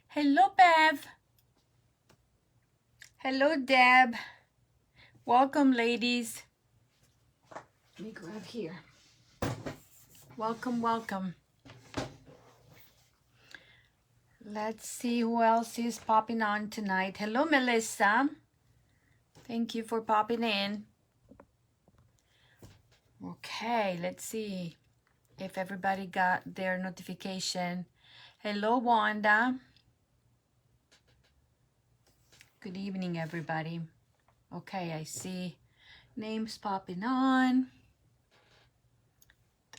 Hello, Bev. Hello, Deb. Welcome, ladies. Let me grab here. Welcome, welcome. Let's see who else is popping on tonight. Hello, Melissa. Thank you for popping in. Okay, let's see if everybody got their notification. Hello, Wanda. Good evening, everybody. Okay, I see names popping on.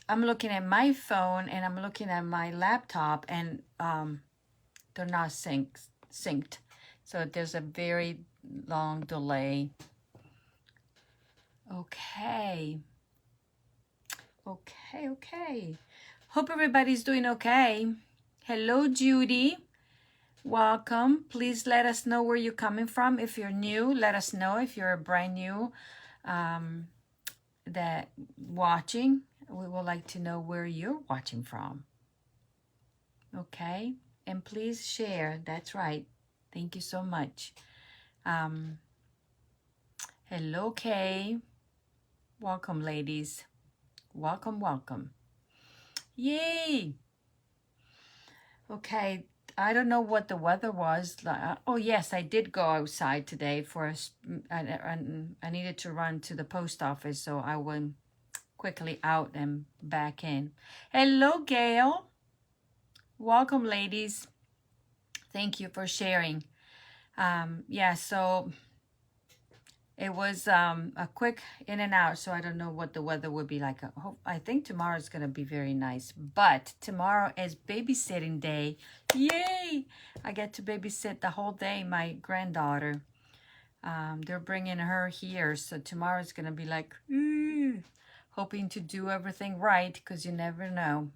I'm looking at my phone and I'm looking at my laptop, and they're not synced. So there's a very long delay. Okay. Hope everybody's doing okay. Hello, Judy. Welcome. Please let us know where you're coming from. If you're new, let us know. If you're brand new that watching, we would like to know where you're watching from. Okay. And please share. That's right. Thank you so much. Hello, Kay. Welcome, ladies. Welcome, welcome. Yay. Okay. I don't know what the weather was. Oh, yes, I did go outside today for I needed to run to the post office, so I went quickly out and back in. Hello, Gail. Welcome, ladies. Thank you for sharing. Yeah, so it was a quick in and out, so I don't know what the weather would be like. I think tomorrow is going to be very nice, but tomorrow is babysitting day. Yay! I get to babysit the whole day, my granddaughter. They're bringing her here, so tomorrow is going to be like, hoping to do everything right, because you never know.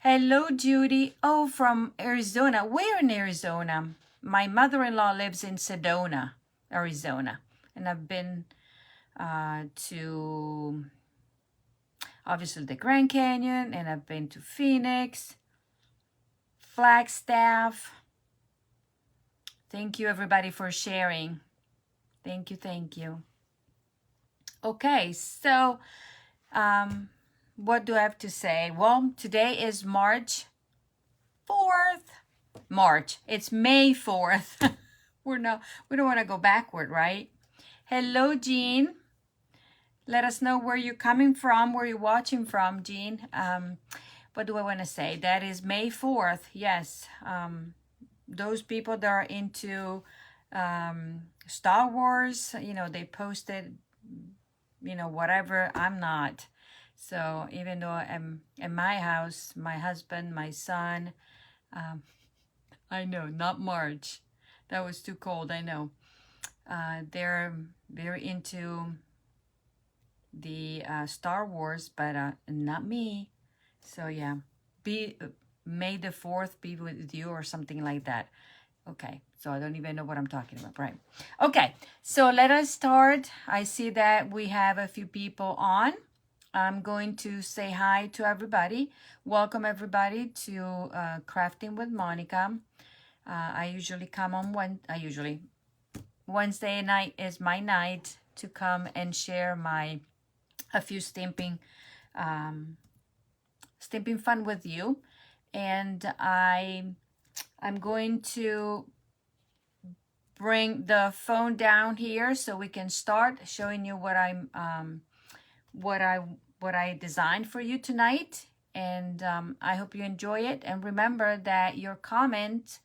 Hello, Judy. Oh, from Arizona. Where in Arizona? My mother-in-law lives in Sedona, Arizona. And I've been to, obviously, the Grand Canyon. And I've been to Phoenix, Flagstaff. Thank you, everybody, for sharing. Thank you, thank you. Okay, so what do I have to say? Well, today is March 4th. March. It's May 4th. We don't want to go backward, right? Hello, Jean. Let us know where you're coming from, where you're watching from, Jean. What do I want to say? That is May 4th. Yes. Those people that are into Star Wars, they posted, whatever. I'm not. So even though I'm in my house, my husband, my son, I know, not March. That was too cold, I know. They're very into the Star Wars, but not me. So yeah, May the 4th be with you or something like that. Okay, so I don't even know what I'm talking about, right? Okay, so let us start. I see that we have a few people on. I'm going to say hi to everybody. Welcome everybody to Crafting with Monica. I usually come on Wednesday night is my night to come and share a few stamping fun with you. And I'm going to bring the phone down here so we can start showing you what I designed for you tonight. And I hope you enjoy it. And remember that your comment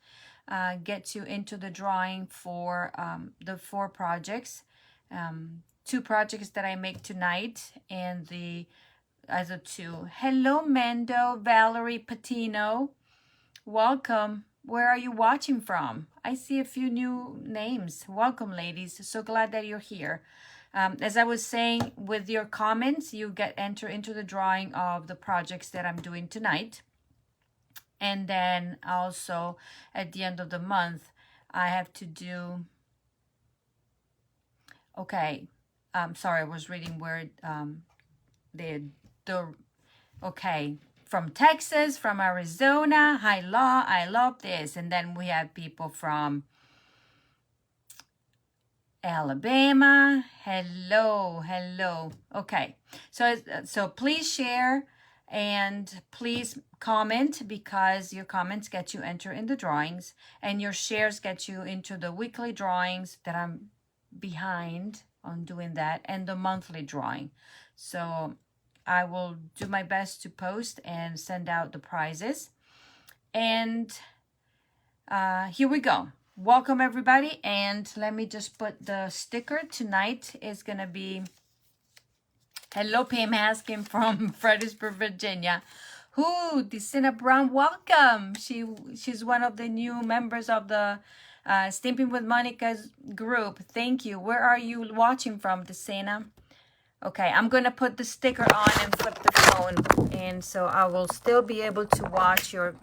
gets you into the drawing for the 4 projects. 2 projects that I make tonight and the other 2. Hello, Mendo, Valerie Patino. Welcome. Where are you watching from? I see a few new names. Welcome, ladies. So glad that you're here. As I was saying, with your comments, you enter into the drawing of the projects that I'm doing tonight. And then also at the end of the month, I have to do, okay, sorry, I was reading where okay, from Texas, from Arizona. Hi, Law. I love this. And then we have people from Alabama. Hello, hello. Okay, so please share and please comment, because your comments get you entered in the drawings, and your shares get you into the weekly drawings that I'm behind on doing that, and the monthly drawing. So I will do my best to post and send out the prizes. And here we go. Welcome everybody, and let me just put the sticker. Tonight is gonna be hello Pam Haskin from Fredericksburg, Virginia. Who? Decina Brown, welcome. She's one of the new members of the Stamping with Monica's group. Thank you. Where are you watching from, Decina? Okay, I'm gonna put the sticker on and flip the phone, and so I will still be able to watch your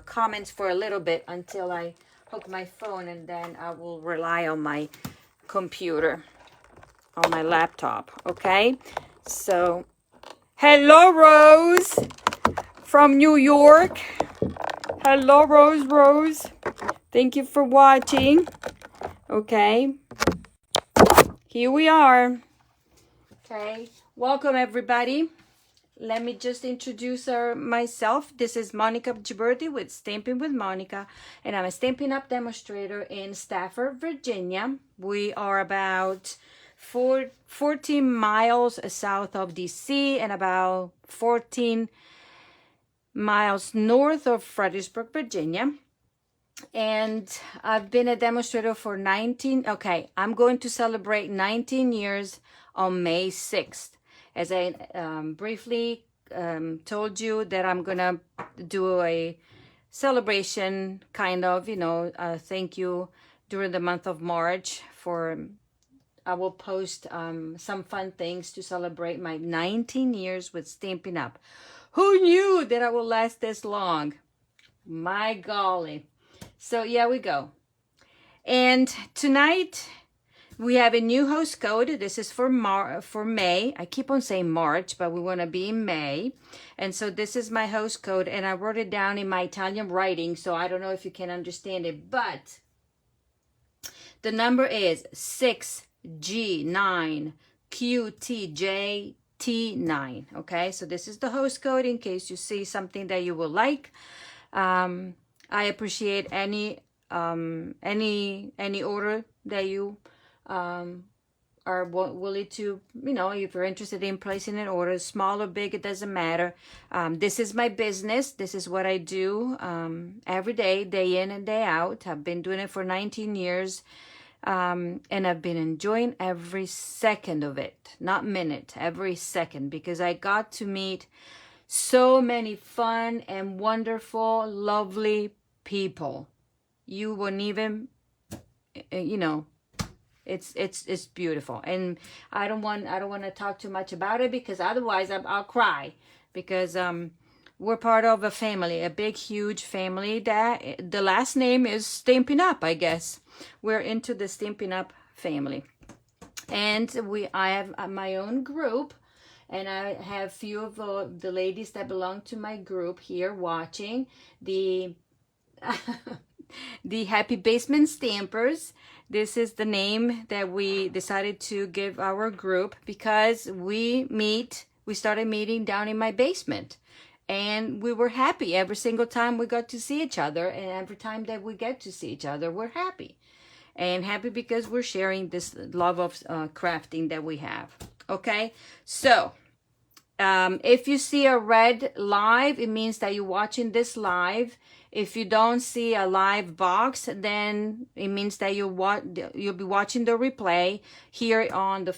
comments for a little bit until I hook my phone, and then I will rely on my computer, on my laptop. Okay, so hello Rose from New York. Hello Rose. Thank you for watching. Okay, here we are. Okay, welcome everybody. Let me just introduce myself. This is Monica Gibberti with Stamping with Monica, and I'm a Stampin' Up! Demonstrator in Stafford, Virginia. We are about 14 miles south of DC and about 14 miles north of Fredericksburg, Virginia. And I've been a demonstrator for I'm going to celebrate 19 years on May 6th. As I briefly told you that I'm gonna do a celebration, kind of, thank you during the month of March. I will post some fun things to celebrate my 19 years with Stampin' Up! Who knew that I will last this long? My golly. So yeah, we go. And tonight we have a new host code. This is for May. I keep on saying March, but we want to be in May. And so this is my host code, and I wrote it down in my Italian writing, so I don't know if you can understand it, but the number is 6G9QTJT9. Okay, so this is the host code in case you see something that you will like. I appreciate any order that you are willing to, if you're interested in placing an order, small or big, it doesn't matter. This is my business. This is what I do every day in and day out. I've been doing it for 19 years, and I've been enjoying every second of it, not minute, every second, because I got to meet so many fun and wonderful, lovely people. You wouldn't even, it's beautiful. And I don't want to talk too much about it, because otherwise I'll cry, because we're part of a family, a big, huge family that the last name is Stampin' Up, I guess. We're into the Stampin' Up family. And I have my own group, and I have few of the ladies that belong to my group here watching the the Happy Basement Stampers. This is the name that we decided to give our group, because we started meeting down in my basement, and we were happy every single time we got to see each other, and every time that we get to see each other, we're happy. And happy because we're sharing this love of crafting that we have. Okay, so if you see a red live, it means that you're watching this live. If you don't see a live box, then it means that you'll be watching the replay here on the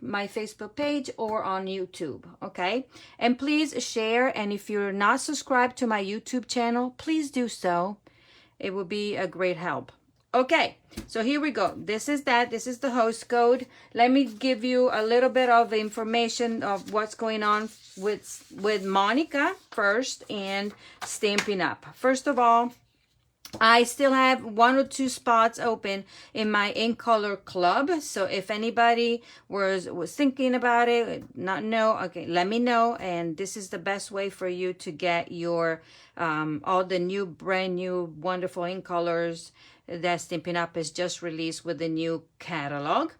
my Facebook page, or on YouTube. Okay, and please share. And if you're not subscribed to my YouTube channel, please do so. It will be a great help. Okay, so here we go. This is the host code. Let me give you a little bit of information of what's going on with Monica first and Stampin' Up. First of all, I still have 1 or 2 spots open in my ink color club. So if anybody was thinking about it, not know, okay, let me know. And this is the best way for you to get your all the new, brand new, wonderful ink colors that Stampin' Up! Is just released with the new catalog.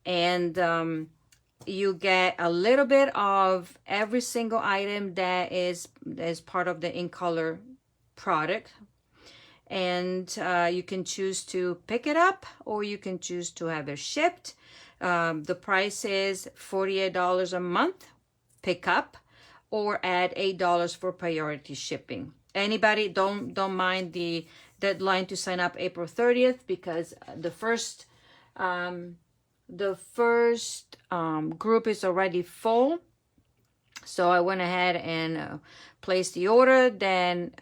And you get a little bit of every single item that is part of the ink color product. And you can choose to pick it up, or you can choose to have it shipped. The price is $48 a month, pick up, or add $8 for priority shipping. Anybody, don't mind the deadline to sign up April 30th, because the first group is already full. So I went ahead and placed the order. Then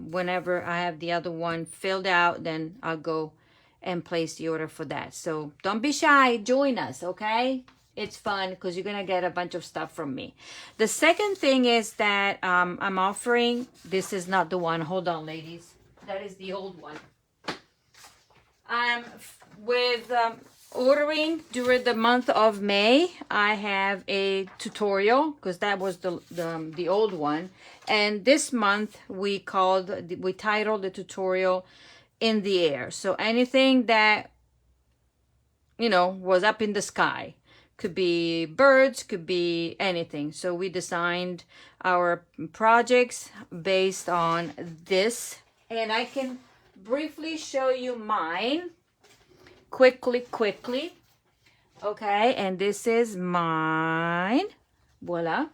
whenever I have the other one filled out, then I'll go and place the order for that. So don't be shy, join us, okay? It's fun because you're gonna get a bunch of stuff from me. The second thing is that I'm offering, this is not the one, hold on ladies, that is the old one. I'm with ordering during the month of May. I have a tutorial because that was the old one, and this month we titled the tutorial In the Air. So anything that was up in the sky, could be birds, could be anything. So we designed our projects based on this, and I can briefly show you mine quickly. Okay, and this is mine. Voila.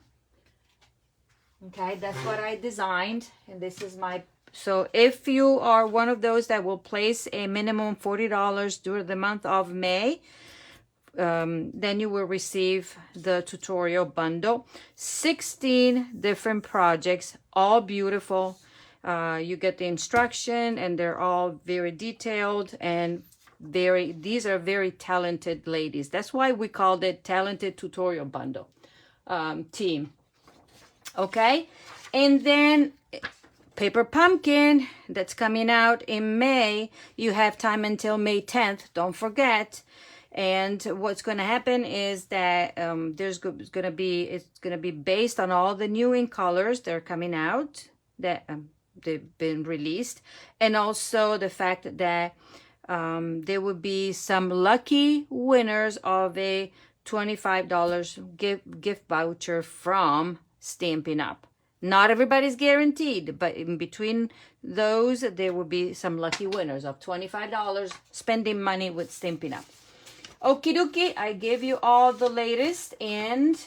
Okay, that's what I designed, and this is my. So if you are one of those that will place a minimum $40 during the month of May, then you will receive the tutorial bundle. 16 different projects, all beautiful. You get the instruction, and they're all very detailed, and these are very talented ladies. That's why we called it Talented Tutorial Bundle team. Okay, and then Paper Pumpkin, that's coming out in May. You have time until May 10th, don't forget. And what's going to happen is that it's going to be based on all the new ink colors that are coming out, that they've been released, and also the fact that there will be some lucky winners of a $25 gift voucher from Stampin' Up! Not everybody's guaranteed, but in between those, there will be some lucky winners of $25 spending money with Stampin' Up! Okie dokie, I gave you all the latest, and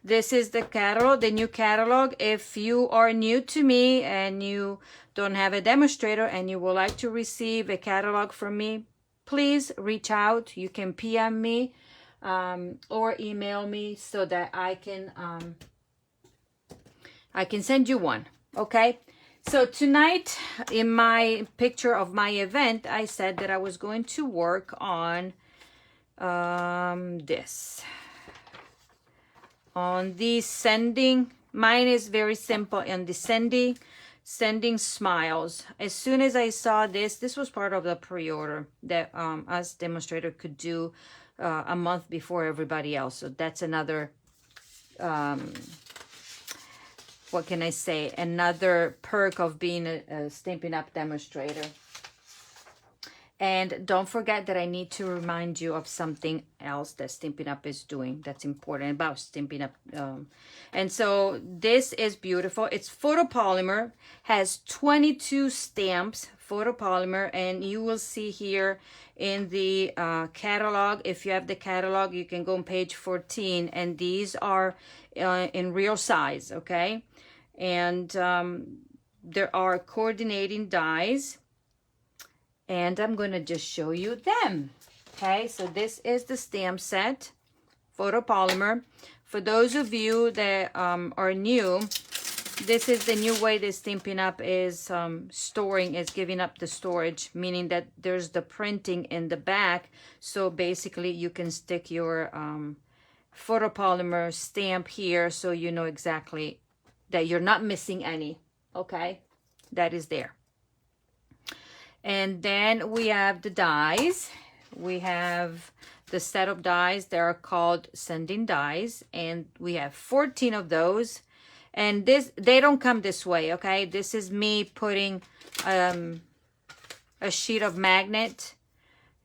this is the catalog, the new catalog. If you are new to me and you don't have a demonstrator and you would like to receive a catalog from me, please reach out. You can PM me or email me so that I can send you one, okay? So tonight, in my picture of my event, I said that I was going to work on this. On the sending, mine is very simple, and the sending smiles. As soon as I saw this was part of the pre-order that us demonstrator could do a month before everybody else. So that's another what can I say, another perk of being a Stampin' Up! Demonstrator. And don't forget that I need to remind you of something else that Stampin' Up! Is doing that's important about Stampin' Up! And so this is beautiful. It's photopolymer, has 22 stamps, photopolymer, and you will see here in the catalog, if you have the catalog, you can go on page 14, and these are in real size, okay? And there are coordinating dies, and I'm going to just show you them. Okay, so this is the stamp set, photopolymer. For those of you that are new, this is the new way that Stampin' Up! Is storing, is giving up the storage, meaning that there's the printing in the back. So basically you can stick your photopolymer stamp here, so you know exactly that you're not missing any, okay? That is there. And then we have the dies. We have the set of dies that are called sending dies, and we have 14 of those. And they don't come this way, okay? This is me putting a sheet of magnet.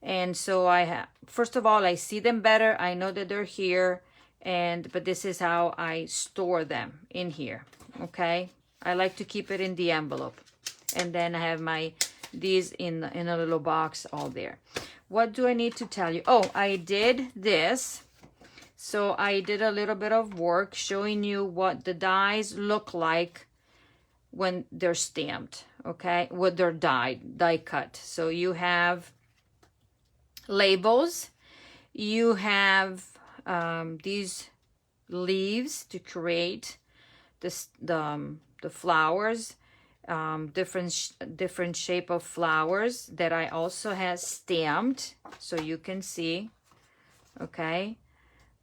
And so I have, first of all, I see them better. I know that they're here, but this is how I store them in here, okay? I like to keep it in the envelope. And then I have these in a little box all there. What do I need to tell you? Oh, I did this. So I did a little bit of work showing you what the dies look like when they're stamped, okay? What they're die cut. So you have labels. You have these leaves to create the flowers, different shape of flowers that I also have stamped, so you can see, okay?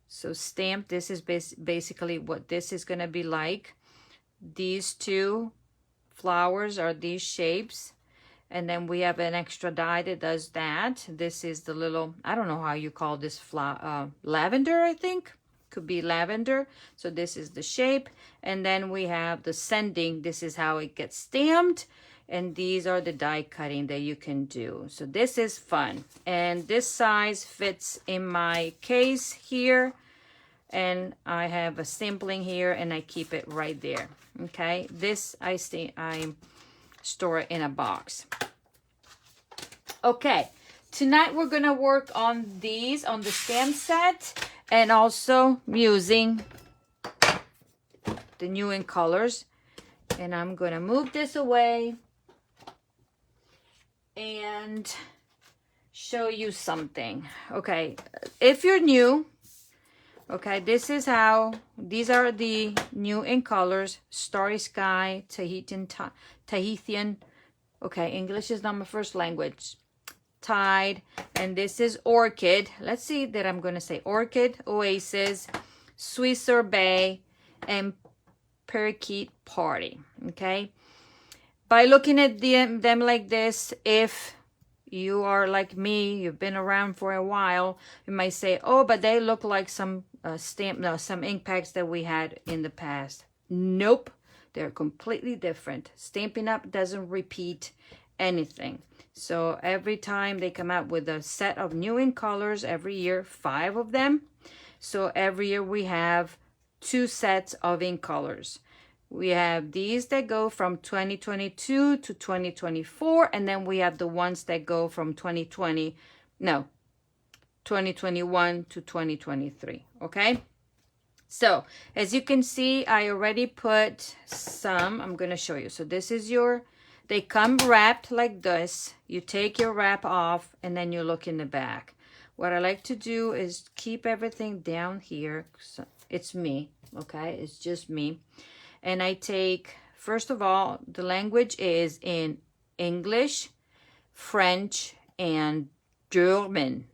So stamped, this is basically what this is going to be like. These two flowers are these shapes. And then we have an extra die that does that. This is the little, I don't know how you call this flower, lavender, I think. Could be lavender. So this is the shape. And then we have the sending. This is how it gets stamped. And these are the die cutting that you can do. So this is fun. And this size fits in my case here. And I have a sampling here and I keep it right there. Okay. This I store it in a box. Okay. Tonight we're going to work on these, on the stamp set, and also using the new in colors. And I'm going to move this away and show you something. Okay. If you're new, okay, this is how, these are the new in colors, Starry Sky, Tahitian, okay, English is not my first language, Tide, and this is Orchid. Let's see that I'm going to say Orchid, Oasis, Sweet Sorbet, and Parakeet Party, okay? By looking at them like this, if you are like me, you've been around for a while, you might say, oh, but they look like some some ink packs that we had in the past. Nope, they're completely different. Stampin' Up doesn't repeat anything. So every time they come out with a set of new ink colors every year, 5 of them. So every year we have 2 sets of ink colors. We have these that go from 2022 to 2024, and then we have the ones that go from 2021 to 2023, okay? So, as you can see, I already put some, I'm going to show you. So this is they come wrapped like this. You take your wrap off, and then you look in the back. What I like to do is keep everything down here. So it's me, okay? It's just me. And I take, first of all, the language is in English, French, and German.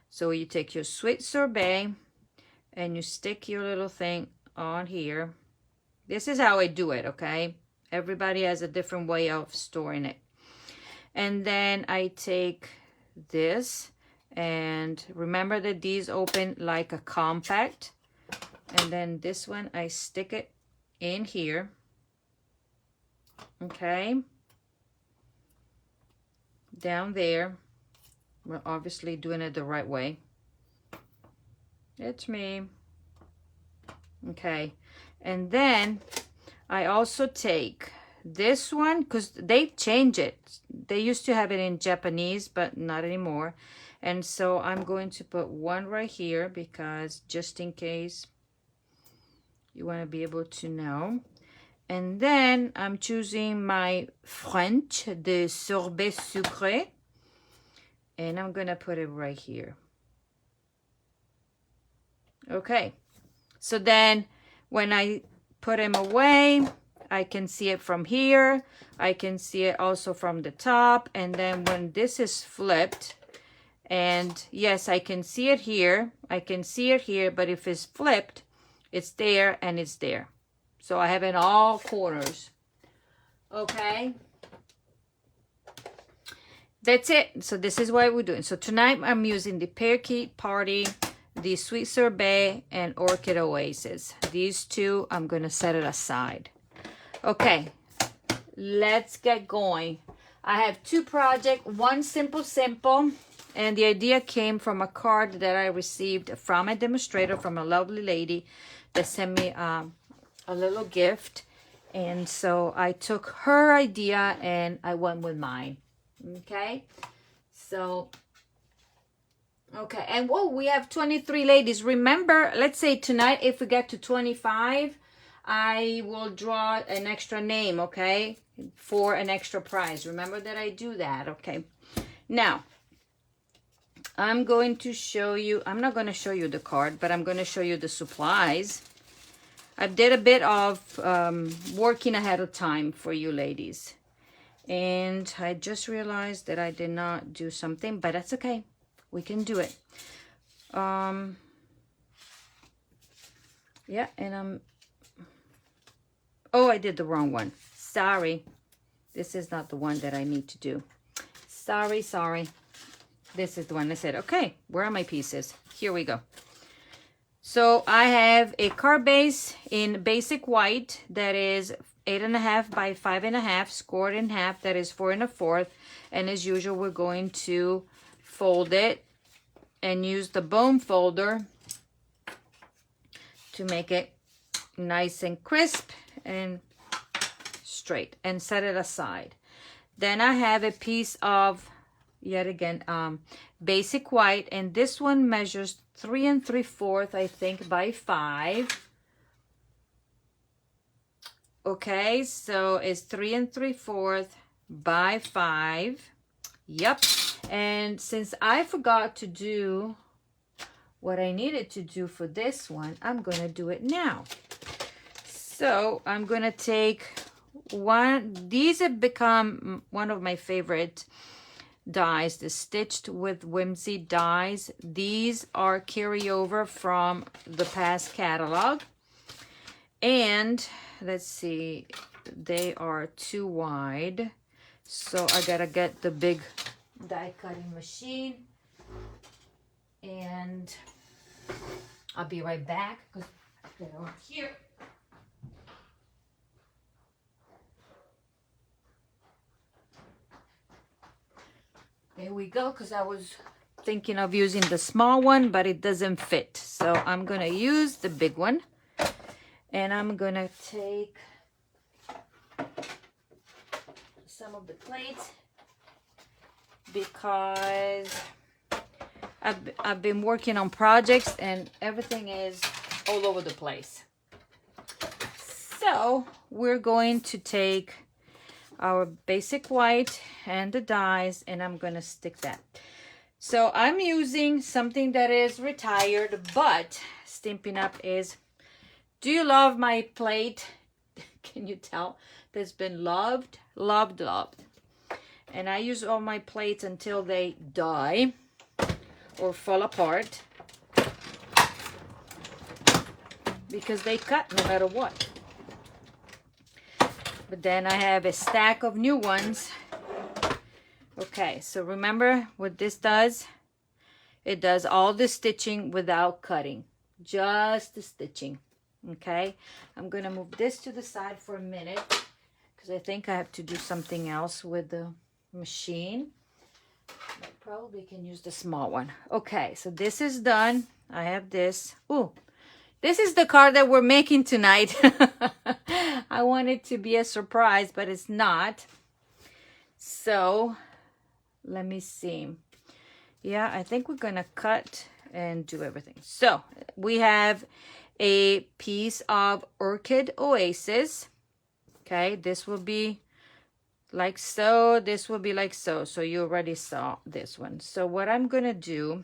So you take your Sweet Sorbet and you stick your little thing on here. This is how I do it, okay? Everybody has a different way of storing it. And then I take this, and remember that these open like a compact. And then this one, I stick it in here, okay, down there. We're obviously doing it the right way. It's me. Okay, and then I also take this one, because they change it. They used to have it in Japanese, but not anymore. And so I'm going to put one right here, because just in case you want to be able to know. And then I'm choosing my French, the sorbet sucré. And I'm going to put it right here. Okay. So then when I put them away, I can see it from here. I can see it also from the top. And then when this is flipped, and yes, I can see it here. I can see it here, but if it's flipped, it's there and it's there. So I have it in all corners. Okay. that's it. So this is what we're doing. So tonight I'm using the Parakeet Party, the Sweet Sorbet, and Orchid Oasis. These two, I'm going to set it aside. Okay, let's get going. I have two projects, one simple, and the idea came from a card that I received from a demonstrator, from a lovely lady that sent me a little gift. And so I took her idea and I went with mine. Okay, so okay, and whoa, we have 23 ladies. Remember, let's say tonight if we get to 25, I will draw an extra name, okay, for an extra prize. Remember that I do that. Okay, now I'm going to show you, I'm not going to show you the card, but I'm going to show you the supplies. I did a bit of working ahead of time for you ladies. And I just realized that I did not do something, but that's okay. We can do it. Yeah, and oh, I did the wrong one. Sorry. This is not the one that I need to do. Sorry. This is the one I said, okay, where are my pieces? Here we go. So I have a card base in basic white that is 8.5 by 5.5, scored in half, that is 4 1/4. And as usual, we're going to fold it and use the bone folder to make it nice and crisp and straight, and set it aside. Then I have a piece of, yet again, basic white, and this one measures 3 3/4, I think, by 5. Okay, so it's 3 3/4 by 5. Yep. And since I forgot to do what I needed to do for this one, I'm going to do it now. So I'm going to take one. These have become one of my favorite dies, the Stitched with Whimsy dies. These are carryover from the past catalog. And let's see, they are too wide. So I got to get the big die cutting machine. And I'll be right back because I put it over here. There we go, because I was thinking of using the small one, but it doesn't fit. So I'm going to use the big one. And I'm going to take some of the plates because I've been working on projects and everything is all over the place. So we're going to take our basic white and the dies, and I'm going to stick that. So I'm using something that is retired, but Stampin' Up! Is, do you love my plate? Can you tell? That's been loved. And I use all my plates until they die or fall apart, because they cut no matter what. But then I have a stack of new ones. Okay, so remember what this does? It does all the stitching without cutting. Just the stitching. Okay, I'm going to move this to the side for a minute because I think I have to do something else with the machine. I probably can use the small one. Okay, so this is done. I have this. Ooh, this is the card that we're making tonight. I want it to be a surprise, but it's not. So let me see. Yeah, I think we're gonna cut and do everything. So we have a piece of Orchid Oasis. Okay, this will be like so. This will be like so. So you already saw this one. So what I'm gonna do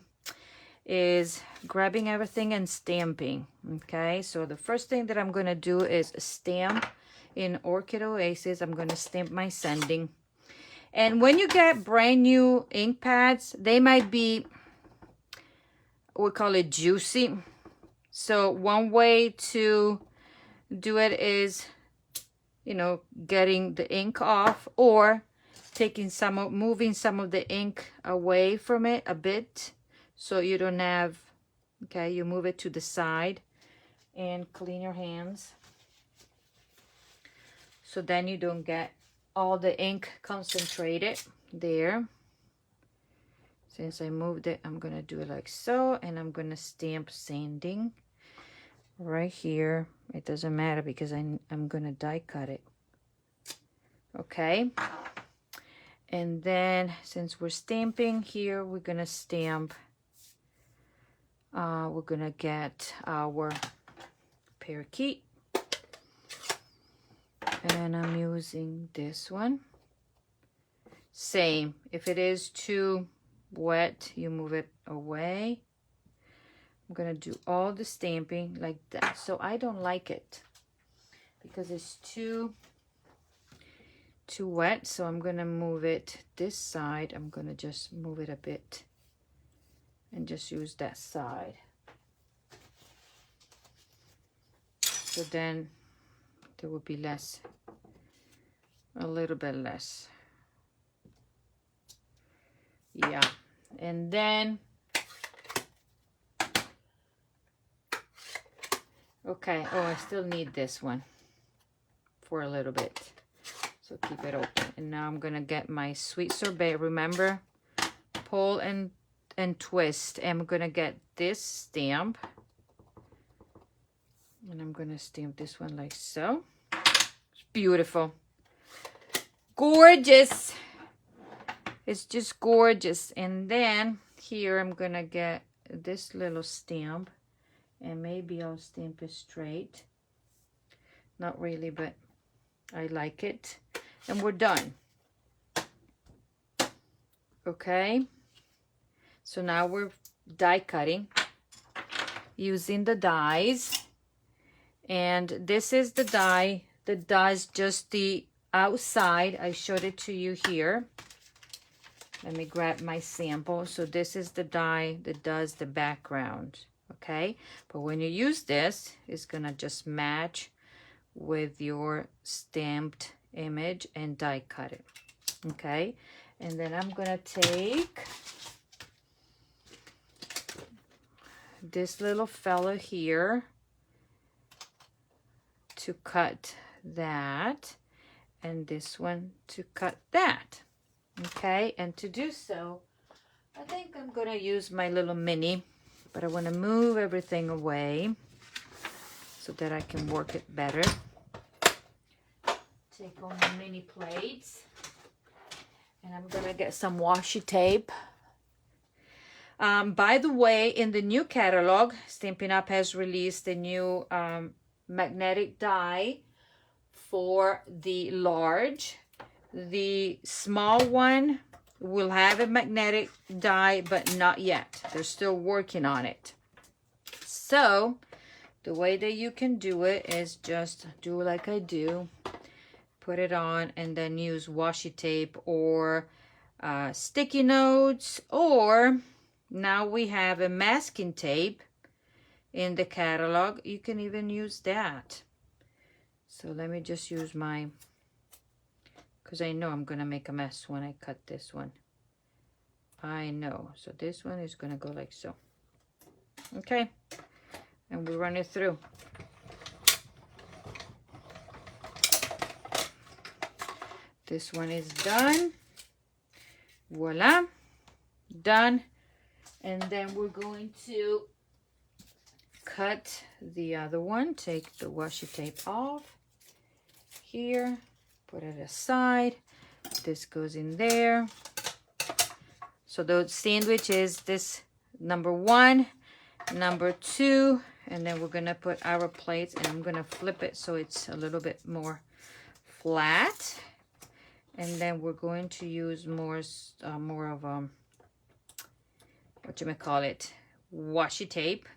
is grabbing everything and stamping. Okay, so the first thing that I'm gonna do is stamp in Orchid Oasis. I'm gonna stamp my sending. And when you get brand new ink pads, they might be, we call it juicy. So one way to do it is, you know, getting the ink off, or moving some of the ink away from it a bit, so you don't have, okay, you move it to the side and clean your hands. So then you don't get all the ink concentrated there. Since I moved it, I'm gonna do it like so, and I'm gonna stamp sanding right here. It doesn't matter because I'm gonna die cut it. Okay. And then since we're stamping here, we're gonna stamp, we're gonna get our parakeet. And I'm using this one. Same, if it is too wet, you move it away. I'm gonna do all the stamping like that. So I don't like it because it's too wet, so I'm gonna move it this side. I'm gonna just move it a bit and just use that side. So then there will be less, a little bit less. Yeah, and then, okay, oh, I still need this one for a little bit. So keep it open. And now I'm gonna get my sweet sorbet. Remember, pull and twist. And I'm gonna get this stamp. And I'm gonna stamp this one like so. It's beautiful. Gorgeous. It's just gorgeous. And then here I'm gonna get this little stamp. And maybe I'll stamp it straight. Not really, but I like it. And we're done. Okay. So now we're die cutting using the dies. And this is the die that does just the outside. I showed it to you here. Let me grab my sample. So this is the die that does the background. Okay. But when you use this, it's going to just match with your stamped image and die cut it. Okay. And then I'm going to take this little fella here to cut that, and this one to cut that. Okay, and to do so, I think I'm gonna use my little mini, but I want to move everything away so that I can work it better. Take on the mini plates, and I'm gonna get some washi tape. By the way, in the new catalog, Stampin' Up! Has released a new magnetic die for the large. The small one will have a magnetic die, but not yet. They're still working on it. So the way that you can do it is just do like I do. Put it on and then use washi tape or sticky notes, or now we have a masking tape in the catalog. You can even use that. So let me just use my, because I know I'm gonna make a mess when I cut this one. I know. So this one is gonna go like so. Okay, and we run it through. This one is done. Voila, done. And then we're going to cut the other one. Take the washi tape off here, put it aside. This goes in there. So the sandwich is this number 1, number 2, and then we're gonna put our plates, and I'm gonna flip it so it's a little bit more flat. And then we're going to use more of washi tape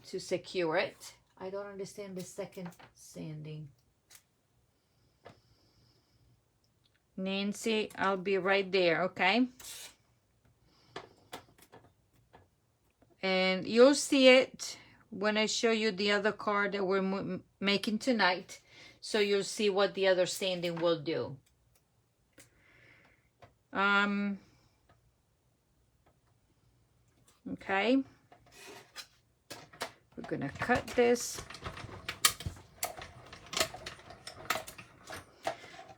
to secure it. I don't understand the second sanding. Nancy, I'll be right there, okay? And you'll see it when I show you the other card that we're making tonight. So you'll see what the other sanding will do. Okay. We're gonna cut this.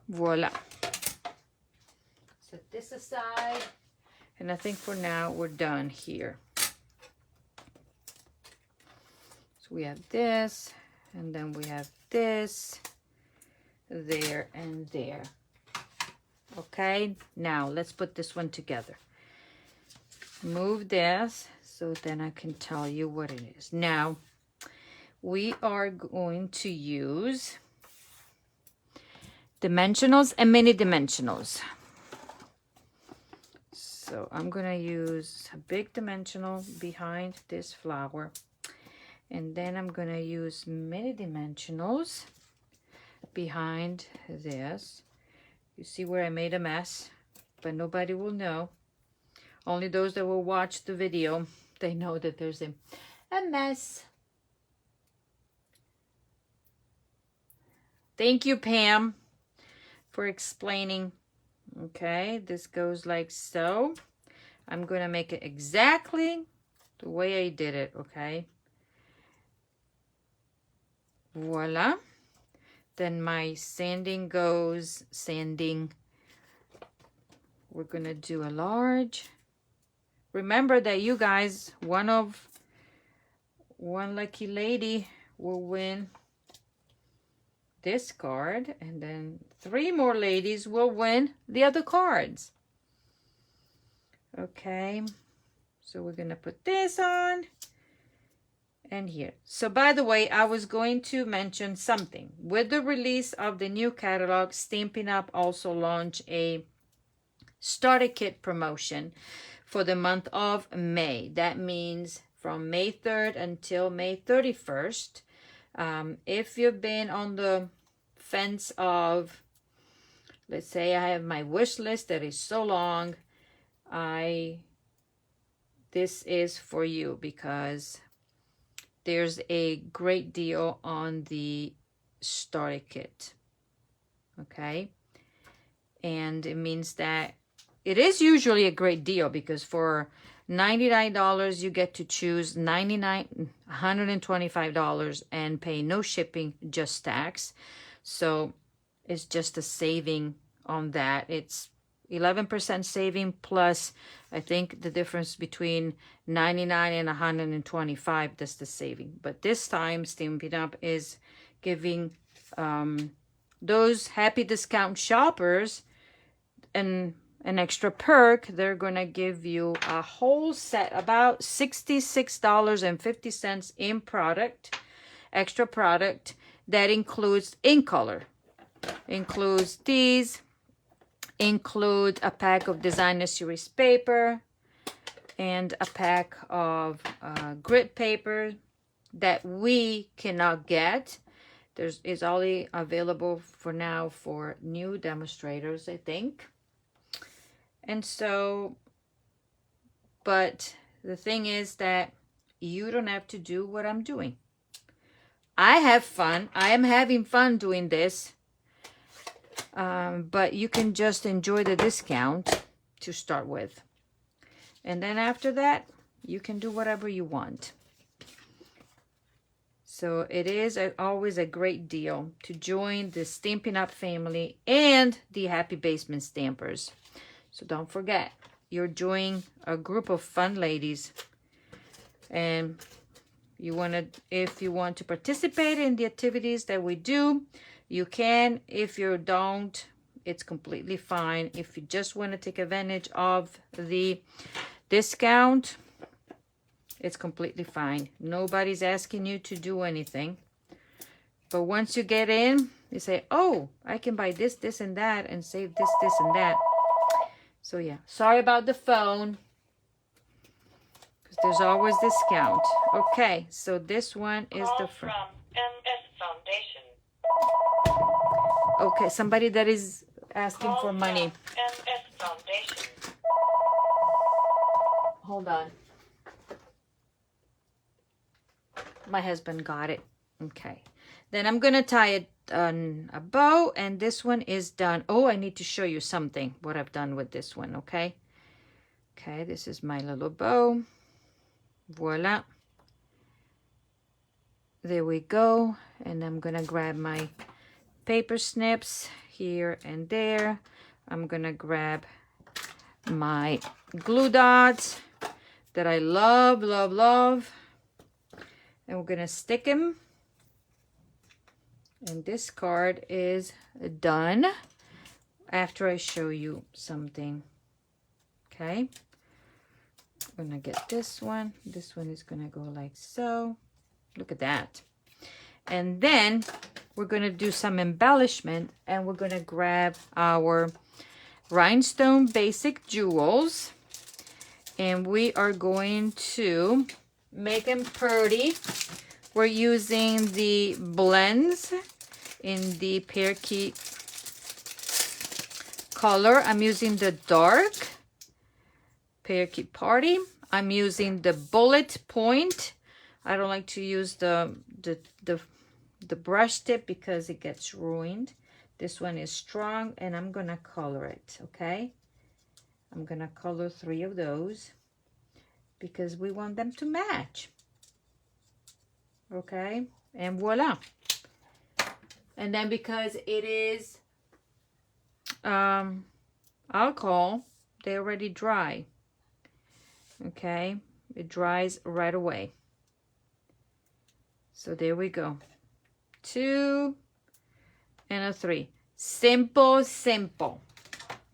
Voila. Set this aside. And I think for now we're done here. So we have this, and then we have this, there, and there. Okay, now let's put this one together. Move this so then I can tell you what it is. Now, we are going to use dimensionals and mini dimensionals. So I'm going to use a big dimensional behind this flower. And then I'm going to use mini dimensionals behind this. You see where I made a mess, but nobody will know. Only those that will watch the video, they know that there's a mess. Thank you, Pam, for explaining. Okay, this goes like so. I'm going to make it exactly the way I did it, okay? Voila. Then my sanding goes, we're going to do a large. Remember that you guys, one lucky lady will win this card, and then 3 more ladies will win the other cards. Okay, so we're gonna put this on and here. So by the way, I was going to mention something. With the release of the new catalog, Stampin' Up! Also launched a starter kit promotion for the month of May. That means from May 3rd until May 31st. If you've been on the fence of, let's say I have my wish list that is so long, this is for you, because there's a great deal on the starter kit. Okay, and it means that it is usually a great deal, because for $99 you get to choose $125 and pay no shipping, just tax. So it's just a saving on that. It's 11% saving plus, I think the difference between 99 and 125, that's the saving. But this time Stampin' Up! Is giving those happy discount shoppers an extra perk. They're gonna give you a whole set, about $66.50 in product, extra product, that includes in color, includes these, include a pack of designer series paper and a pack of grit paper that we cannot get. Is only available for now for new demonstrators, I think. And so, but the thing is that you don't have to do what I'm doing. I have fun. I am having fun doing this. But you can just enjoy the discount to start with. And then after that, you can do whatever you want. So it is always a great deal to join the Stampin' Up! Family and the Happy Basement Stampers. So don't forget, you're joining a group of fun ladies. And if you want to participate in the activities that we do, you can. If you don't, it's completely fine. If you just want to take advantage of the discount, it's completely fine. Nobody's asking you to do anything. But once you get in, you say, oh, I can buy this, this, and that, and save this, this, and that. So yeah, sorry about the phone, because there's always discount. Okay, so this one is the from MS Foundation. Okay, somebody that is asking for money. MS Foundation. Hold on. My husband got it. Okay, then I'm gonna tie it on a bow, and this one is done. Oh, I need to show you something, what I've done with this one, okay? Okay, this is my little bow. Voila. There we go. And I'm gonna grab my paper snips here and there. I'm gonna grab my glue dots that I love, love, love. And we're gonna stick them. And this card is done after I show you something. Okay. I'm gonna get this one. This one is gonna go like so. Look at that. And then we're gonna do some embellishment, and we're gonna grab our rhinestone basic jewels, and we are going to make them pretty. We're using the blends in the parakeet color. I'm using the dark parakeet party. I'm using the bullet point. I don't like to use the brush tip because it gets ruined. This one is strong, and I'm gonna color it, okay? I'm gonna color 3 of those because we want them to match. Okay, and voila. And then because it is alcohol, they already dry. Okay, it dries right away. So there we go. 2 and a 3. Simple, simple.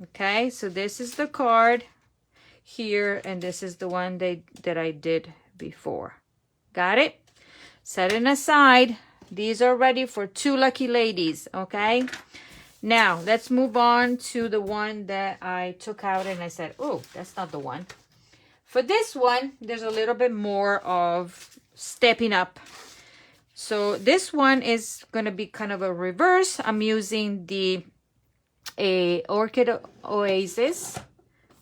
Okay, so this is the card here, and this is the one that I did before. Got it? Set it aside. These are ready for 2 lucky ladies, okay? Now, let's move on to the one that I took out and I said, oh, that's not the one. For this one, there's a little bit more of stepping up. So this one is going to be kind of a reverse. I'm using the Orchid Oasis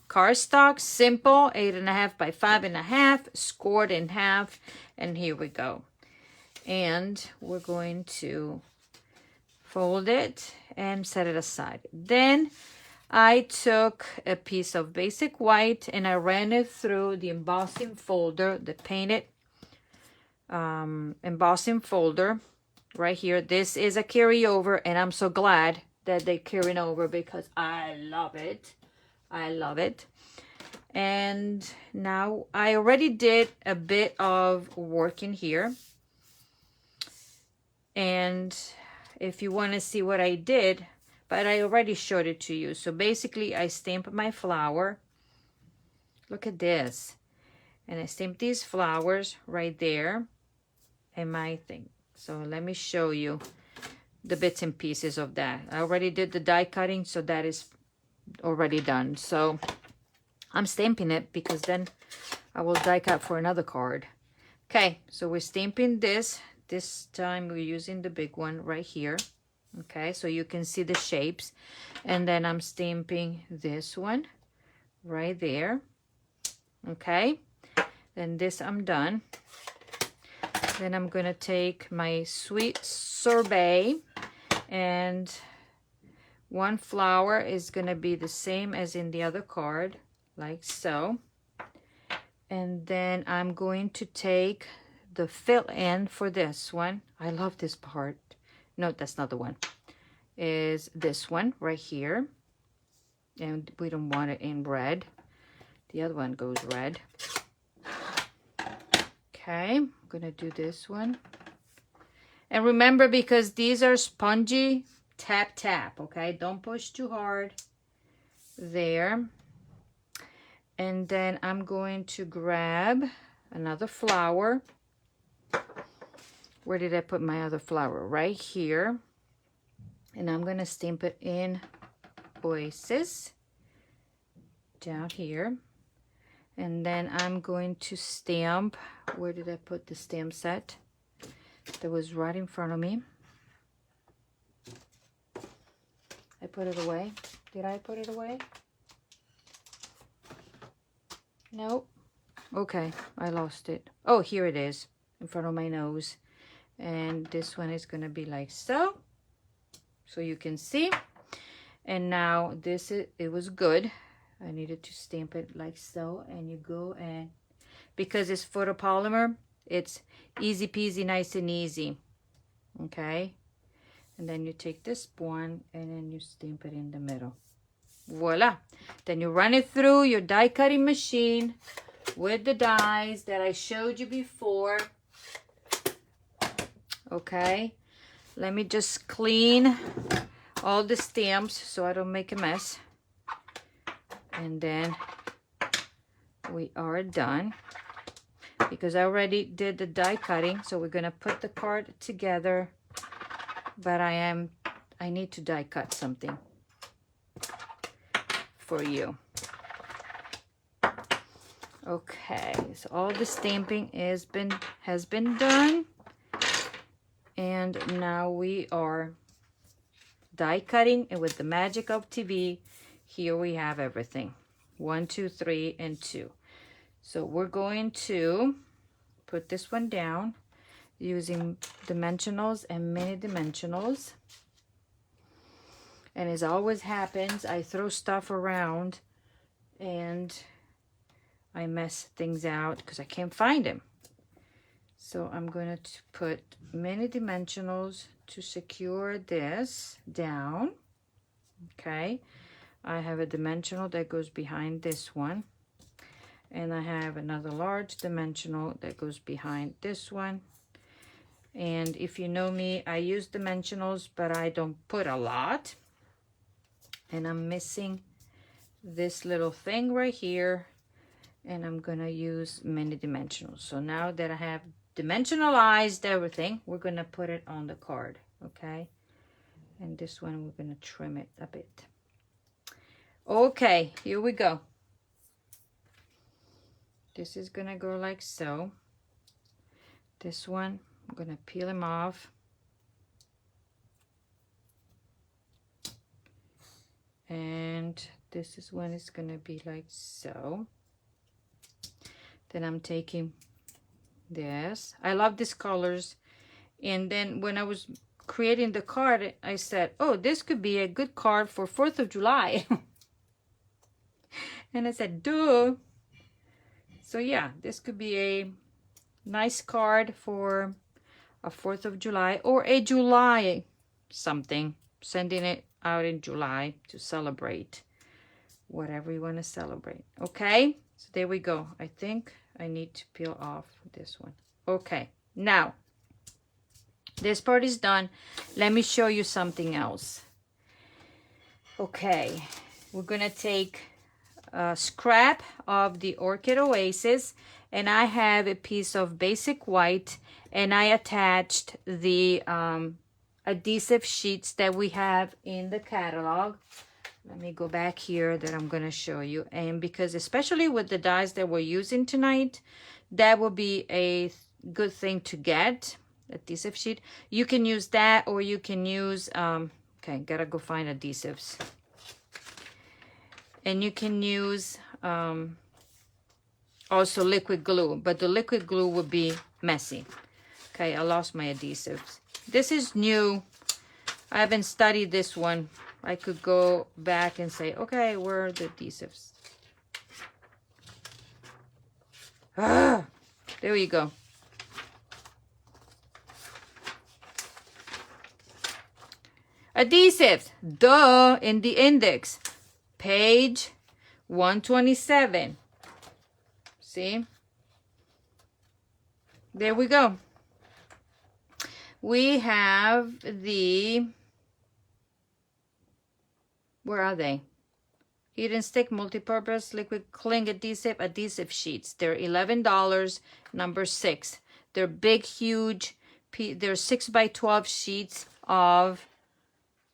cardstock, simple, 8.5 by 5.5, scored in half, and here we go. And we're going to fold it and set it aside. Then I took a piece of basic white and I ran it through the embossing folder, the painted embossing folder right here. This is a carryover, and I'm so glad that they're carrying over because I love it. I love it. And now I already did a bit of work in here. And if you want to see what I did, but I already showed it to you. So basically I stamped my flower. Look at this. And I stamped these flowers right there in my thing. So let me show you the bits and pieces of that. I already did the die cutting, so that is already done. So I'm stamping it because then I will die cut for another card. Okay, so we're stamping this. This time we're using the big one right here. Okay, so you can see the shapes. And then I'm stamping this one right there. Okay, then this I'm done. Then I'm gonna take my sweet sorbet, and one flower is gonna be the same as in the other card, like so. And then I'm going to take the fill in for this one. I love this part. No, that's not the one. Is this one right here. And we don't want it in red. The other one goes red. Okay, I'm gonna do this one. And remember, because these are spongy, tap, tap, okay? Don't push too hard. There. And then I'm going to grab another flower. Where did I put my other flower? Right here. And I'm going to stamp it in Oasis. Down here. And then I'm going to stamp. Where did I put the stamp set? That was right in front of me. I put it away. Did I put it away? Nope. Okay, I lost it. Oh, here it is, in front of my nose. And this one is going to be like so. So you can see. And now this is, it was good. I needed to stamp it like so. And you go and, because it's photopolymer, it's easy peasy, nice and easy. Okay. And then you take this one and then you stamp it in the middle. Voila. Then you run it through your die cutting machine with the dies that I showed you before. Okay. Let me just clean all the stamps so I don't make a mess. And then we are done. Because I already did the die cutting, so we're gonna put the card together. But I need to die cut something for you. Okay, so all the stamping has been done. And now we are die cutting, and with the magic of TV, here we have everything. 1, 2, 3, and 2. So we're going to put this one down using dimensionals and mini dimensionals. And as always happens, I throw stuff around and I mess things out because I can't find them. So I'm going to put mini dimensionals to secure this down. Okay. I have a dimensional that goes behind this one. And I have another large dimensional that goes behind this one. And if you know me, I use dimensionals, but I don't put a lot. And I'm missing this little thing right here. And I'm going to use mini dimensionals. So now that I have dimensionalized everything, we're going to put it on the card. Okay. And this one, we're going to trim it a bit. Okay, here we go. This is going to go like so. This one, I'm going to peel him off. And this is when it's going to be like so. Then I'm taking this. I love these colors. And then when I was creating the card, I said, oh, this could be a good card for 4th of July. And I said, duh. So yeah, this could be a nice card for a 4th of July or a July something. Sending it out in July to celebrate whatever you want to celebrate. Okay, so there we go. I think I need to peel off this one. Okay, now this part is done. Let me show you something else. Okay, we're gonna take a scrap of the Orchid Oasis, and I have a piece of basic white, and I attached the adhesive sheets that we have in the catalog. Let me go back here that I'm going to show you. And because especially with the dies that we're using tonight, that will be a good thing to get, adhesive sheet. You can use that, or you can use, okay, gotta go find adhesives. And you can use also liquid glue, but the liquid glue would be messy. Okay, I lost my adhesives. This is new. I haven't studied this one. I could go back and say, okay, where are the adhesives? Ah, there you go. Adhesives, duh, in the index. Page 127. See? There we go. We have the, where are they? Heat and stick multi-purpose liquid cling adhesive sheets. They're $11, number 6. They're big, huge. They're 6x12 sheets of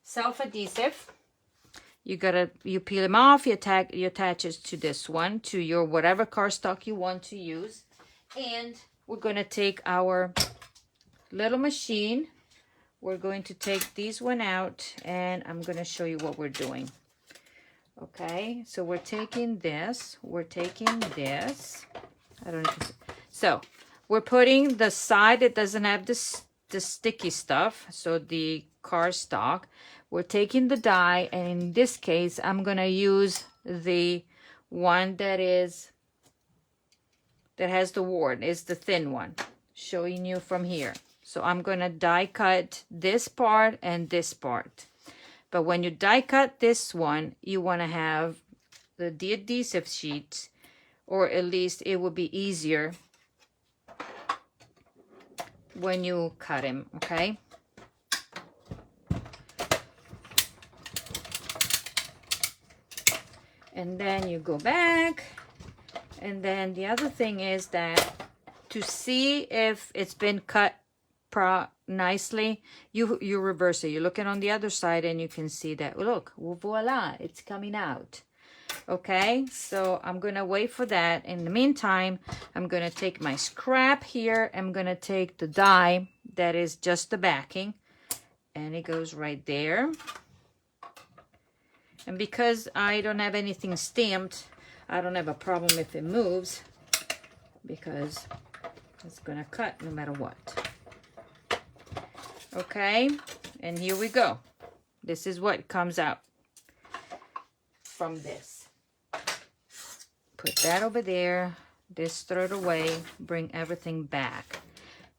self-adhesive. You peel them off, you attach it to this one, to your whatever cardstock you want to use. And we're going to take our little machine. We're going to take these one out, and I'm going to show you what we're doing. Okay, so we're taking this. I don't know. So we're putting the side that doesn't have the the sticky stuff, so the cardstock. We're taking the die, and in this case, I'm gonna use the one that has the wart. It's the thin one, showing you from here. So I'm gonna die cut this part and this part. But when you die cut this one, you wanna have the adhesive sheet, or at least it will be easier when you cut him, okay? And then you go back, and then the other thing is that to see if it's been cut nicely, you reverse it. You look it on the other side and you can see that, look, voila, it's coming out. Okay, so I'm gonna wait for that. In the meantime, I'm gonna take my scrap here. I'm gonna take the die that is just the backing, and it goes right there. And because I don't have anything stamped, I don't have a problem if it moves, because it's gonna cut no matter what. Okay, and here we go. This is what comes out from this. Put that over there, this throw it away, bring everything back.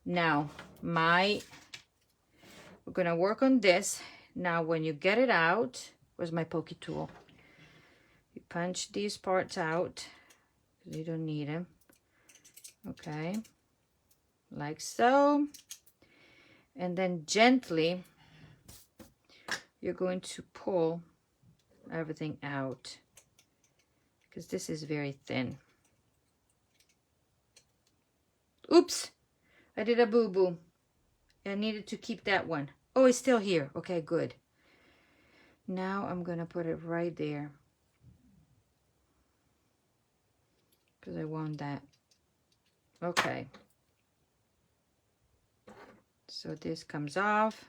Now, we're gonna work on this. Now, when you get it out, where's my pokey tool? You punch these parts out, because you don't need them. Okay, like so. And then gently, you're going to pull everything out, because this is very thin. Oops, I did a boo-boo. I needed to keep that one. Oh, it's still here. Okay, good. Now I'm gonna put it right there, because I want that. Okay. So this comes off,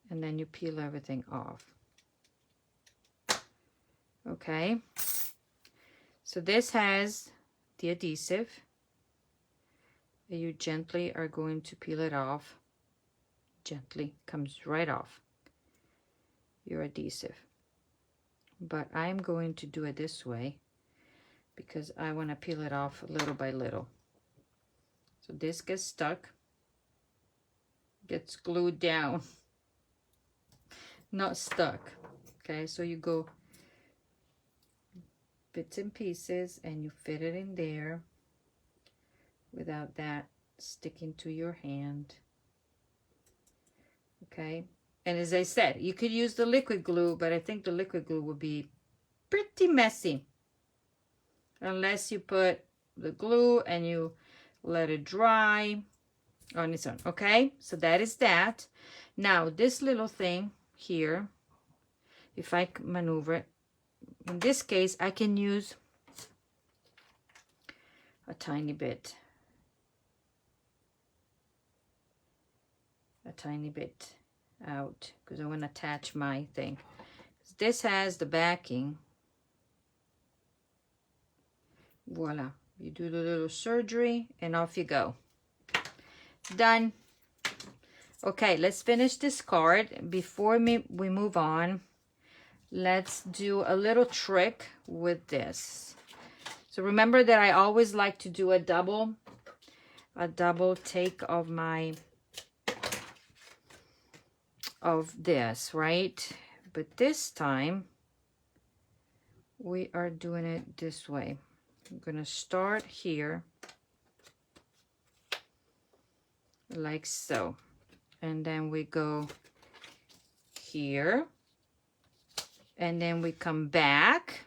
and then you peel everything off. Okay. So this has the adhesive. You gently are going to peel it off. Gently, comes right off your adhesive. But I'm going to do it this way, because I want to peel it off little by little. So this gets stuck, gets glued down, not stuck. Okay, so you go bits and pieces and you fit it in there without that sticking to your hand. Okay, and as I said, you could use the liquid glue, but I think the liquid glue would be pretty messy unless you put the glue and you let it dry on its own. Okay, so that is that. Now this little thing here, if I maneuver it, in this case I can use a tiny bit out, because I want to attach my thing. This has the backing. Voila, you do the little surgery and off you go. Done. Okay, let's finish this card. Before we move on, let's do a little trick with this. So remember that I always like to do a double take of this, right? But this time we are doing it this way. I'm gonna start here like so, and then we go here, and then we come back,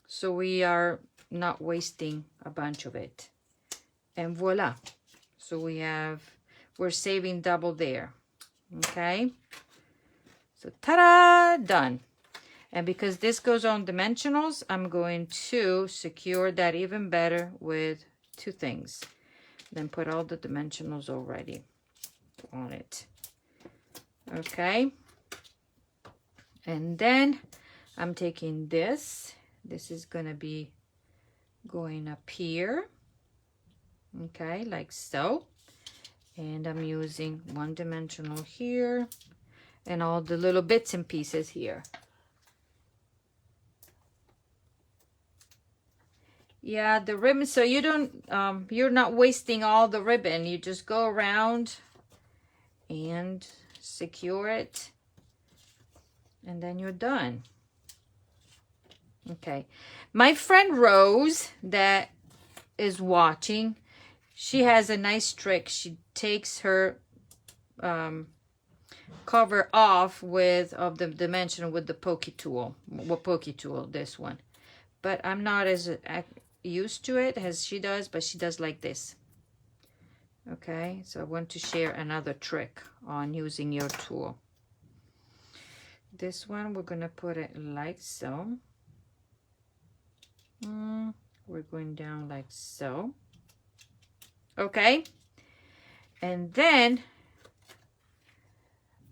so we are not wasting a bunch of it, and voila. So we're saving double there. Okay, so ta-da, done. And because this goes on dimensionals, I'm going to secure that even better with two things. Then put all the dimensionals already on it. Okay. And then I'm taking this. This is going to be going up here. Okay, like so. And I'm using one-dimensional here and all the little bits and pieces here. Yeah, the ribbon, so you don't, you're not wasting all the ribbon. You just go around and secure it, and then you're done. Okay, my friend Rose that is watching, she has a nice trick. She takes her cover off of the dimension with the pokey tool. What pokey tool? This one. But I'm not as used to it as she does, but she does like this. Okay, so I want to share another trick on using your tool. This one, we're gonna put it like so. We're going down like so. Okay, and then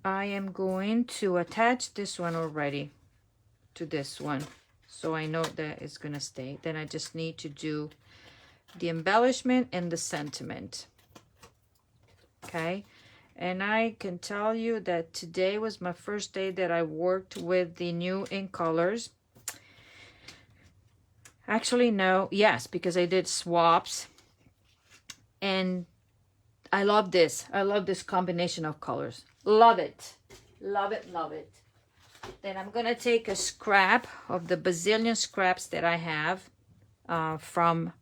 I am going to attach this one already to this one, so I know that it's gonna stay. Then I just need to do the embellishment and the sentiment. Okay, and I can tell you that today was my first day that I worked with the new ink colors. Actually, no, yes, because I did swaps, and I love this. I love this combination of colors. Love it. Love it, love it. Then I'm going to take a scrap of the bazillion scraps that I have from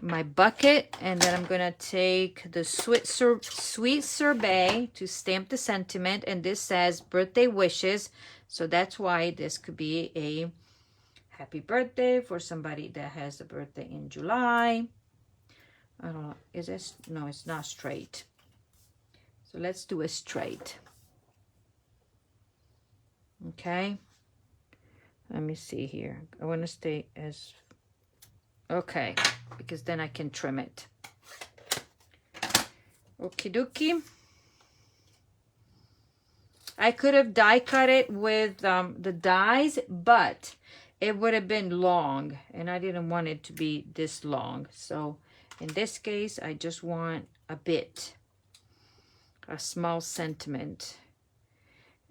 my bucket. And then I'm going to take the sweet sorbet to stamp the sentiment. And this says birthday wishes. So that's why this could be a happy birthday for somebody that has a birthday in July. I don't know. Is this? No, it's not straight. So let's do a straight. Okay. Let me see here. I want to stay as... Okay. Because then I can trim it. Okie dokie. I could have die cut it with the dies, but it would have been long. And I didn't want it to be this long. So in this case, I just want a bit. A small sentiment.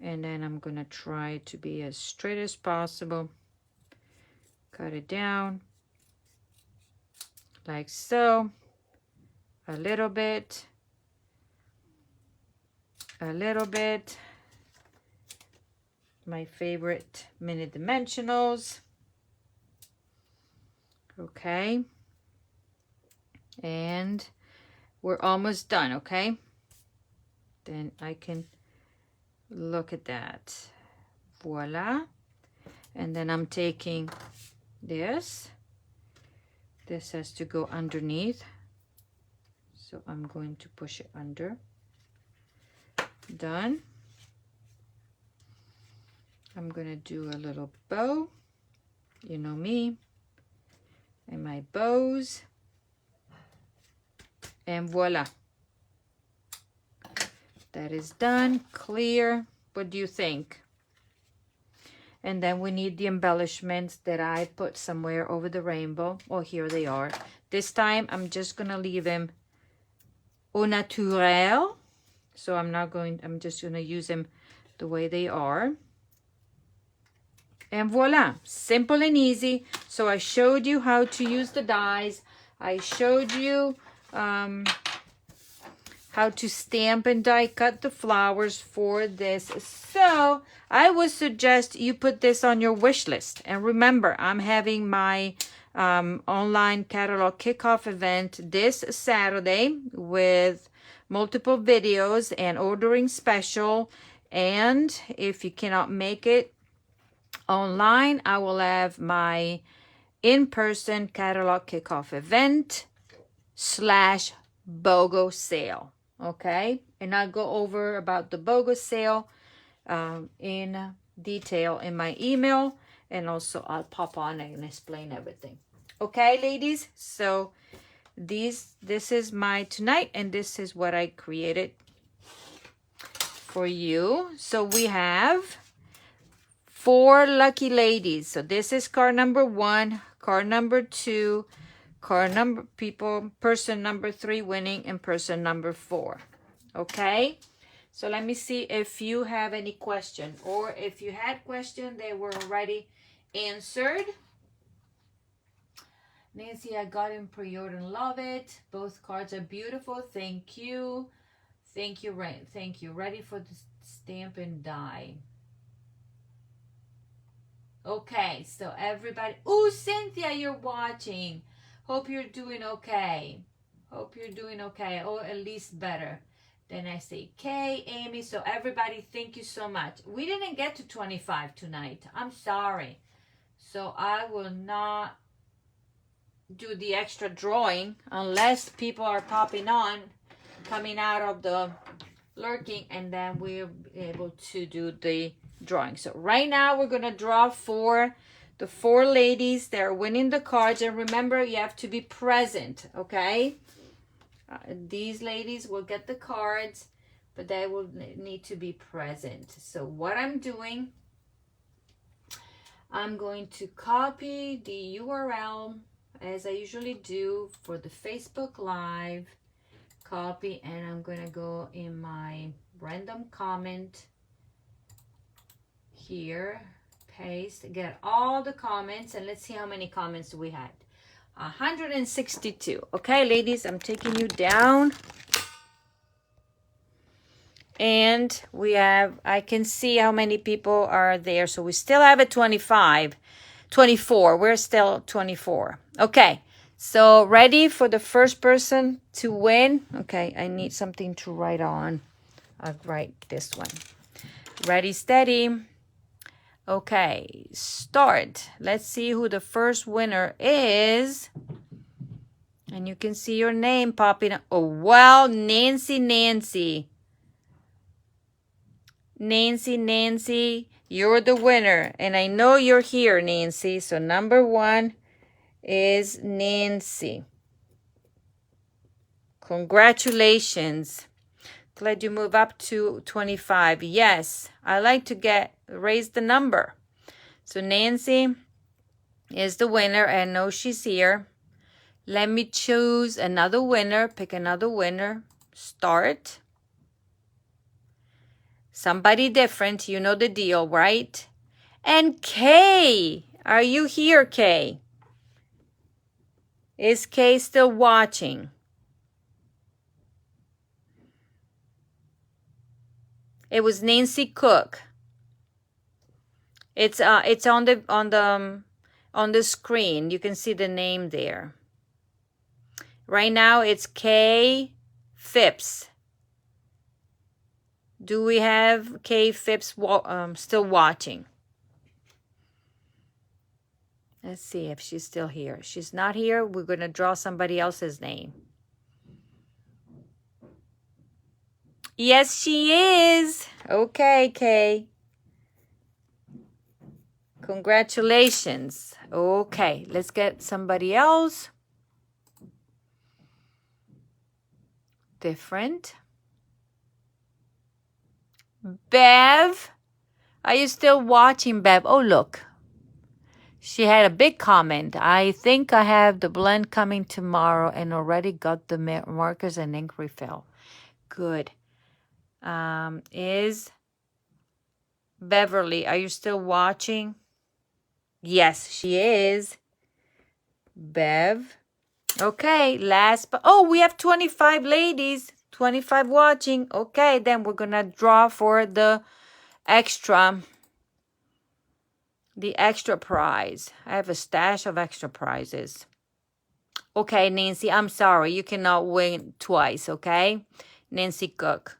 And then I'm going to try to be as straight as possible. Cut it down. Like so. A little bit. A little bit. My favorite mini dimensionals. Okay. And we're almost done, okay? Then I can look at that. Voila. And then I'm taking this. This has to go underneath. So I'm going to push it under. Done. I'm going to do a little bow. You know me. And my bows. And voila. That is done. Clear. What do you think? And then we need the embellishments that I put somewhere over the rainbow. Oh, here they are. This time I'm just going to leave them au naturel. So I'm just going to use them the way they are. And voila, simple and easy. So I showed you how to use the dies. I showed you how to stamp and die cut the flowers for this. So I would suggest you put this on your wish list. And remember, I'm having my online catalog kickoff event this Saturday with multiple videos and ordering special. And if you cannot make it online, I will have my in-person catalog kickoff event / BOGO sale. Okay, and I'll go over about the BOGO sale in detail in my email, and also I'll pop on and explain everything. Okay, ladies, so this is my tonight, and this is what I created for you. So we have 4 lucky ladies. So this is card number 1, card number 2, Card number, people, person number 3 winning and person number 4. Okay? So let me see if you have any question, or if you had question, they were already answered. Nancy, I got in pre-order and love it. Both cards are beautiful. Thank you. Thank you, right? Thank you. Ready for the stamp and die. Okay, so everybody. Oh, Cynthia, you're watching. Hope you're doing okay. Hope you're doing okay, or at least better. Then I say Kay, Amy. So everybody, thank you so much. We didn't get to 25 tonight. I'm sorry. So I will not do the extra drawing unless people are popping on, coming out of the lurking, and then we're able to do the drawing. So right now we're gonna draw for the 4 ladies that are winning the cards, and remember, you have to be present. Okay, these ladies will get the cards, but they will need to be present. So what I'm doing, I'm going to copy the URL as I usually do for the Facebook Live. Copy, and I'm gonna go in my random comment here, paste, get all the comments, and let's see how many comments we had. 162. Okay, ladies, I'm taking you down, and we have, I can see how many people are there. So we still have a 24. We're still 24. Okay, so ready for the first person to win. Okay, I need something to write on. I'll write this one. Ready, steady. Okay, start. Let's see who the first winner is. And you can see your name popping up. Oh, well, Nancy. Nancy, you're the winner. And I know you're here, Nancy. So number 1 is Nancy. Congratulations. Glad you move up to 25. Yes, I like to raise the number. So Nancy is the winner. I know she's here. Let me choose another winner. Pick another winner. Start. Somebody different. You know the deal, right? And Kay. Are you here, Kay? Is Kay still watching? It was Nancy Cook. It's on the screen. You can see the name there. Right now it's Kay Phipps. Do we have Kay Phipps still watching? Let's see if she's still here. She's not here. We're going to draw somebody else's name. Yes, she is. Okay, Kay. Congratulations. Okay, let's get somebody else. Different. Bev. Are you still watching, Bev? Oh, look. She had a big comment. I think I have the blend coming tomorrow and already got the markers and ink refill. Good. Is Beverly, are you still watching? Yes, she is. Bev. Okay, last, but oh, we have 25 ladies, 25 watching. Okay, then we're gonna draw for the extra prize. I have a stash of extra prizes. Okay, Nancy, I'm sorry. You cannot win twice, okay? Nancy Cook.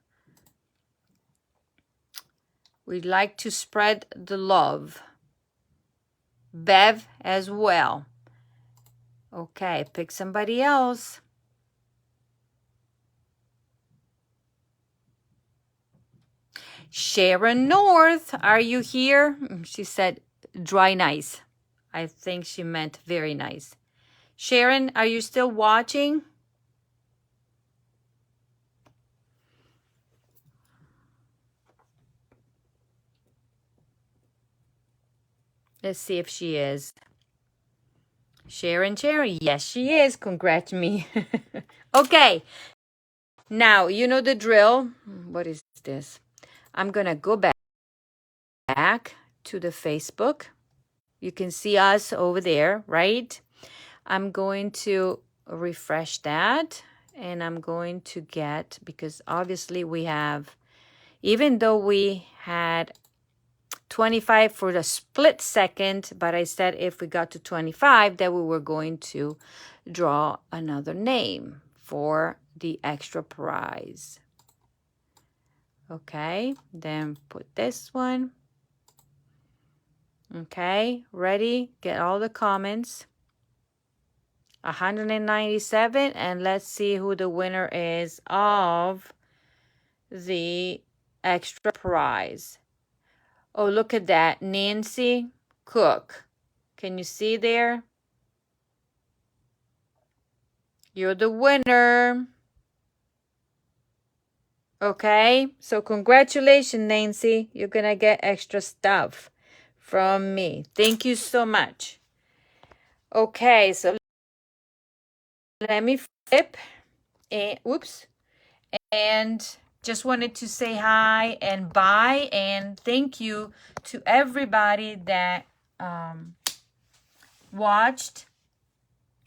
We'd like to spread the love. Bev as well. Okay, pick somebody else. Sharon North, are you here? She said dry nice. I think she meant very nice. Sharon, are you still watching? Let's see if she is. Sharon. Yes, she is. Congrats me. Okay. Now, you know the drill. What is this? I'm going to go back to the Facebook. You can see us over there, right? I'm going to refresh that, and I'm going to get, because obviously we have, even though we had 25 for the split second, but I said if we got to 25, that we were going to draw another name for the extra prize. Okay, then put this one. Okay, ready? Get all the comments. 197, and let's see who the winner is of the extra prize. Oh, look at that. Nancy Cook. Can you see there? You're the winner. Okay, so congratulations, Nancy. You're going to get extra stuff from me. Thank you so much. Okay, so let me flip. And, whoops. And just wanted to say hi and bye. And thank you to everybody that watched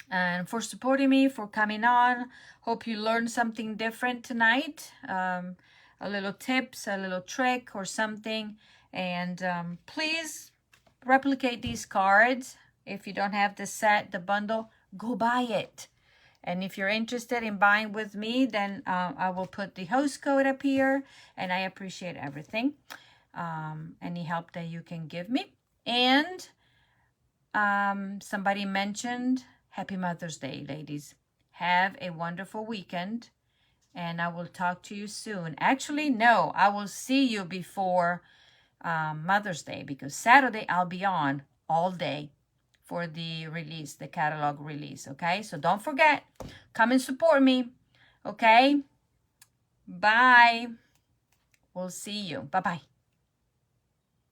and for supporting me, for coming on. Hope you learned something different tonight. A little tips, a little trick or something. And please replicate these cards. If you don't have the set, the bundle, go buy it. And if you're interested in buying with me, then I will put the host code up here. And I appreciate everything. Any help that you can give me. And somebody mentioned Happy Mother's Day, ladies. Have a wonderful weekend. And I will talk to you soon. Actually, no, I will see you before Mother's Day. Because Saturday I'll be on all day for the release, the catalog release, okay? So don't forget, come and support me, okay? Bye. We'll see you. Bye-bye.